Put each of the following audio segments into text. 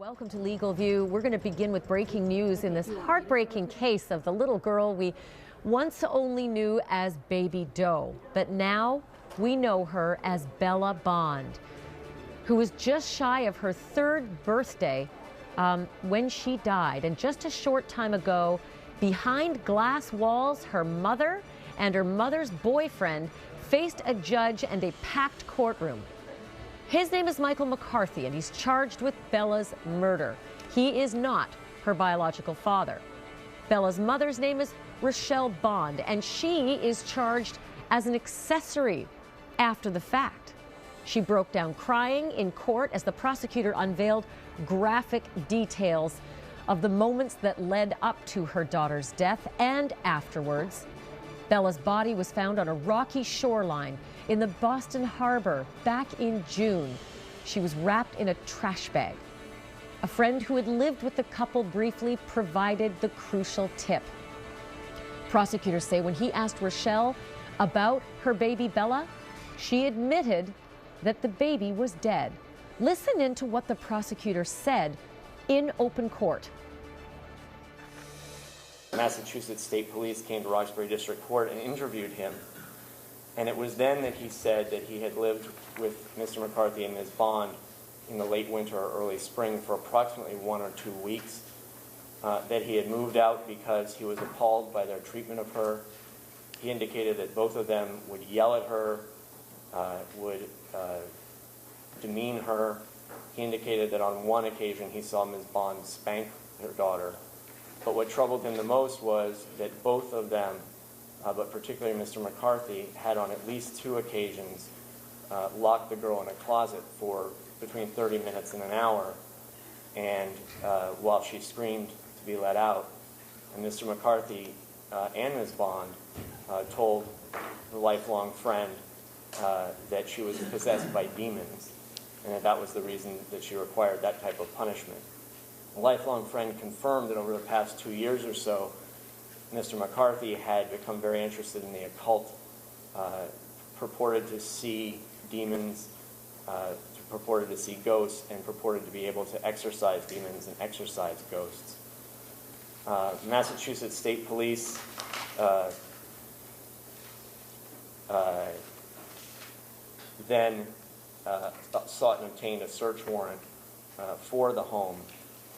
Welcome to Legal View. We're going to begin with breaking news in this heartbreaking case of the little girl we once only knew as Baby Doe, but now we know her as Bella Bond, who was just shy of her third birthday when she died. And just a short time ago, behind glass walls, her mother and her mother's boyfriend faced a judge and a packed courtroom. His name is Michael McCarthy, and he's charged with Bella's murder. He is not her biological father. Bella's mother's name is Rachelle Bond, and she is charged as an accessory after the fact. She broke down crying in court as the prosecutor unveiled graphic details of the moments that led up to her daughter's death and afterwards. Bella's body was found on a rocky shoreline in the Boston Harbor back in June. She was wrapped in a trash bag. A friend who had lived with the couple briefly provided the crucial tip. Prosecutors say when he asked Rachelle about her baby Bella, she admitted that the baby was dead. Listen in to what the prosecutor said in open court. Massachusetts State Police came to Roxbury District Court and interviewed him. And it was then that he said that he had lived with Mr. McCarthy and Ms. Bond in the late winter or early spring for approximately 1 or 2 weeks, that he had moved out because he was appalled by their treatment of her. He indicated that both of them would yell at her, would demean her. He indicated that on one occasion he saw Ms. Bond spank her daughter. But what troubled him the most was that both of them, but particularly Mr. McCarthy, had on at least 2 occasions locked the girl in a closet for between 30 minutes and an hour, and while she screamed to be let out. And Mr. McCarthy and Ms. Bond told the lifelong friend that she was possessed by demons, and that was the reason that she required that type of punishment. A lifelong friend confirmed that over the past 2 years or so, Mr. McCarthy had become very interested in the occult, purported to see demons, purported to see ghosts, and purported to be able to exorcise demons and exorcise ghosts. Massachusetts State Police then sought and obtained a search warrant for the home.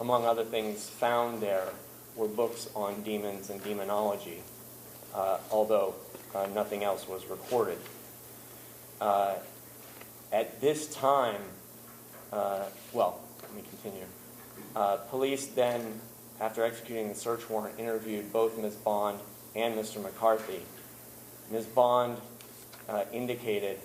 Among other things found there were books on demons and demonology, although nothing else was recorded. At this time, let me continue. Police then, after executing the search warrant, interviewed both Ms. Bond and Mr. McCarthy. Ms. Bond indicated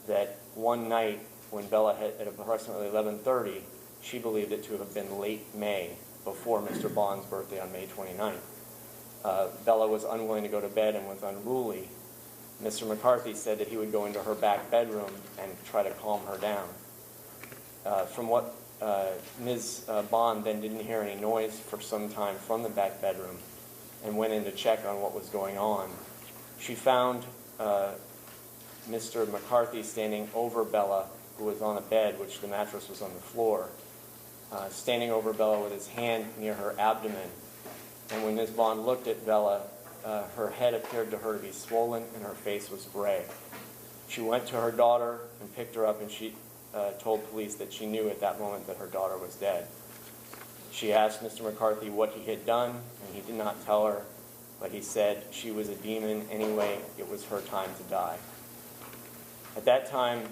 that one night when Bella had, at approximately 11:30, she believed it to have been late May, before Mr. Bond's birthday on May 29th. Bella was unwilling to go to bed and was unruly. Mr. McCarthy said that he would go into her back bedroom and try to calm her down. From what Ms. Bond then didn't hear any noise for some time from the back bedroom and went in to check on what was going on. She found Mr. McCarthy standing over Bella, who was on a bed, which the mattress was on the floor, standing over Bella with his hand near her abdomen. And when Ms. Bond looked at Bella, her head appeared to her to be swollen and her face was gray. She went to her daughter and picked her up, and she told police that she knew at that moment that her daughter was dead. She asked Mr. McCarthy what he had done, and he did not tell her, but he said she was a demon anyway, it was her time to die. At that time,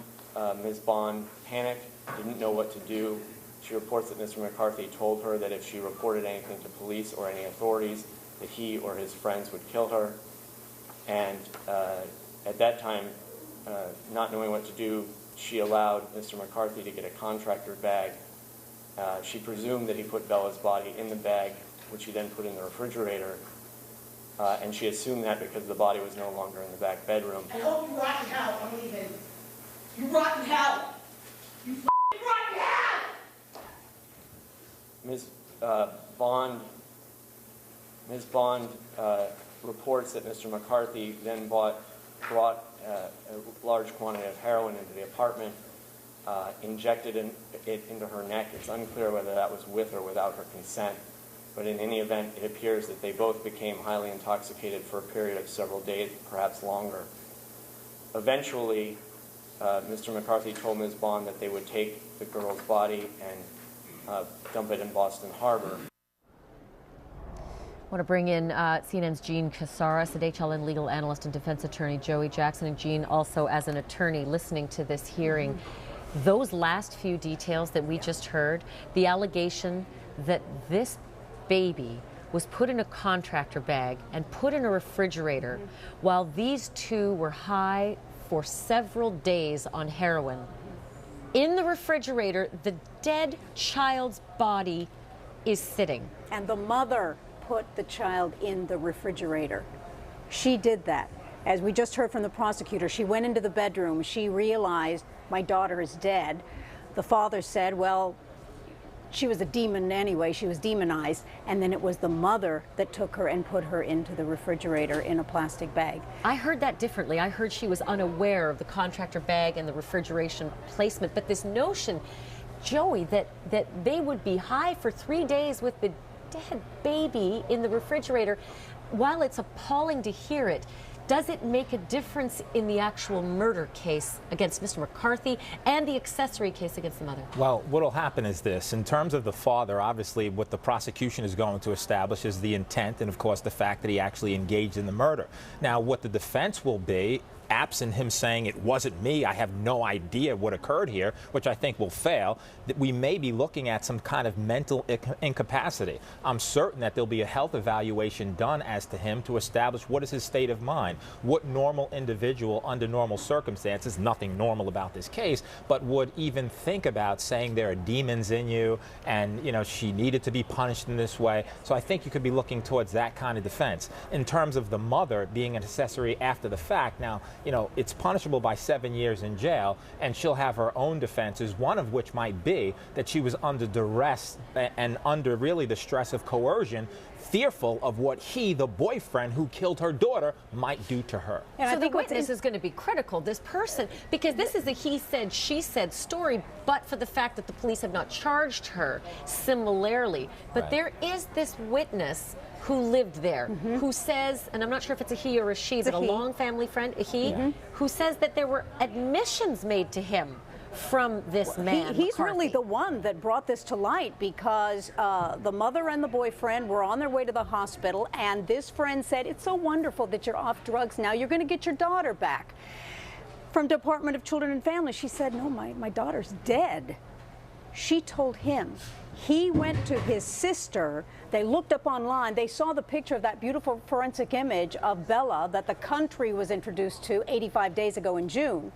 Ms. Bond panicked, didn't know what to do. She reports that Mr. McCarthy told her that if she reported anything to police or any authorities, that he or his friends would kill her. And at that time, not knowing what to do, she allowed Mr. McCarthy to get a contractor bag. She presumed that he put Bella's body in the bag, which he then put in the refrigerator. And she assumed that because the body was no longer in the back bedroom. I hope you rot in hell. I'm leaving. You rot in hell. You f***ing rot in hell. Ms. Bond reports that Mr. McCarthy then brought a large quantity of heroin into the apartment, injected it into her neck. It's unclear whether that was with or without her consent, but in any event, it appears that they both became highly intoxicated for a period of several days, perhaps longer. Eventually, Mr. McCarthy told Ms. Bond that they would take the girl's body and dump it in Boston Harbor. I want to bring in CNN's Jean Casares, an HLN legal analyst and defense attorney, Joey Jackson, and Jean also as an attorney listening to this hearing. Those last few details that we just heard, the allegation that this baby was put in a contractor bag and put in a refrigerator while these two were high for several days on heroin. In the refrigerator, the dead child's body is sitting. And the mother put the child in the refrigerator. She did that. As we just heard from the prosecutor, she went into the bedroom. She realized my daughter is dead. The father said, well, she was a demon anyway. She was demonized. And then it was the mother that took her and put her into the refrigerator in a plastic bag. I heard that differently. I heard she was unaware of the contractor bag and the refrigeration placement. But this notion, Joey, that they would be high for 3 days with the dead baby in the refrigerator, while it's appalling to hear it, does it make a difference in the actual murder case against Mr. McCarthy and the accessory case against the mother? Well, what will happen is this. In terms of the father, obviously what the prosecution is going to establish is the intent and, of course, the fact that he actually engaged in the murder. Now, what the defense will be, absent him saying it wasn't me, I have no idea what occurred here, which I think will fail, that we may be looking at some kind of mental incapacity. I'm certain that there'll be a health evaluation done as to him to establish what is his state of mind, what normal individual under normal circumstances, nothing normal about this case, but would even think about saying there are demons in you and, you know, she needed to be punished in this way. So I think you could be looking towards that kind of defense. In terms of the mother being an accessory after the fact, now, you know, it's punishable by 7 years in jail, and she'll have her own defenses, one of which might be that she was under duress and under really the stress of coercion, fearful of what he, the boyfriend who killed her daughter, might do to her. And so the witness is going to be critical, this person, because this is a he said, she said story, but for the fact that the police have not charged her similarly. But there is this witness who lived there, who says, and I'm not sure if it's a he or a she, but a long family friend, a he, who says that there were admissions made to him from this man. He's really the one that brought this to light, because the mother and the boyfriend were on their way to the hospital, and this friend said, it's so wonderful that you're off drugs now, you're going to get your daughter back. From Department of Children and Families, she said, no, my daughter's dead. She told him. He went to his sister, they looked up online, they saw the picture of that beautiful forensic image of Bella that the country was introduced to 85 days ago in June.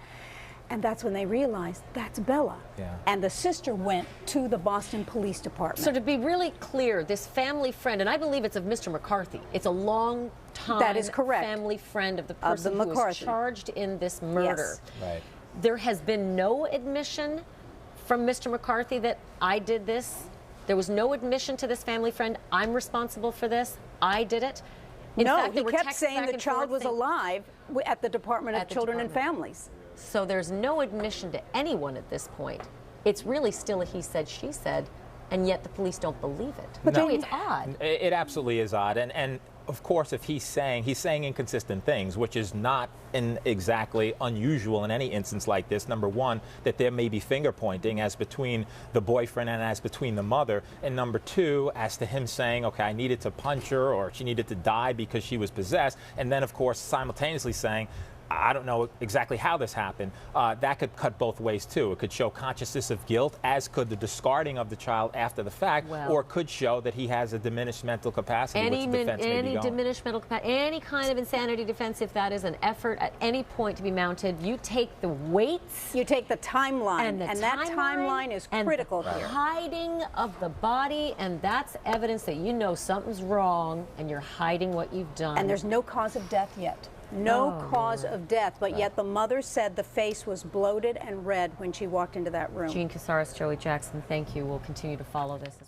And that's when they realized that's Bella. And the sister went to the Boston Police Department. So to be really clear, this family friend, and I believe it's of Mr. McCarthy, it's a long time that is correct. Family friend of the person who was charged in this murder. Right. There has been no admission from Mr. McCarthy that I did this. There was no admission to this family friend. I'm responsible for this. I did it. In fact, he kept saying the child was alive at the Department of Children and Families. So there's no admission to anyone at this point. It's really still a he said, she said, and yet the police don't believe it. But Joey, it's odd. It absolutely is odd. And of course, if he's saying inconsistent things, which is not exactly unusual in any instance like this. Number one, that there may be finger pointing as between the boyfriend and as between the mother. And number two, as to him saying, okay, I needed to punch her or she needed to die because she was possessed. And then, of course, simultaneously saying, I don't know exactly how this happened. That could cut both ways, too. It could show consciousness of guilt, as could the discarding of the child after the fact, or could show that he has a diminished mental capacity, which the defense may be going. Diminished mental capacity, any kind of insanity defense, if that is an effort at any point to be mounted, you take the weights. You take the timeline, and that timeline is critical here. The hiding of the body, and that's evidence that you know something's wrong, and you're hiding what you've done. And there's no cause of death yet. No cause of death, but yet the mother said the face was bloated and red when she walked into that room. Jean Casares, Joey Jackson, thank you. We'll continue to follow this.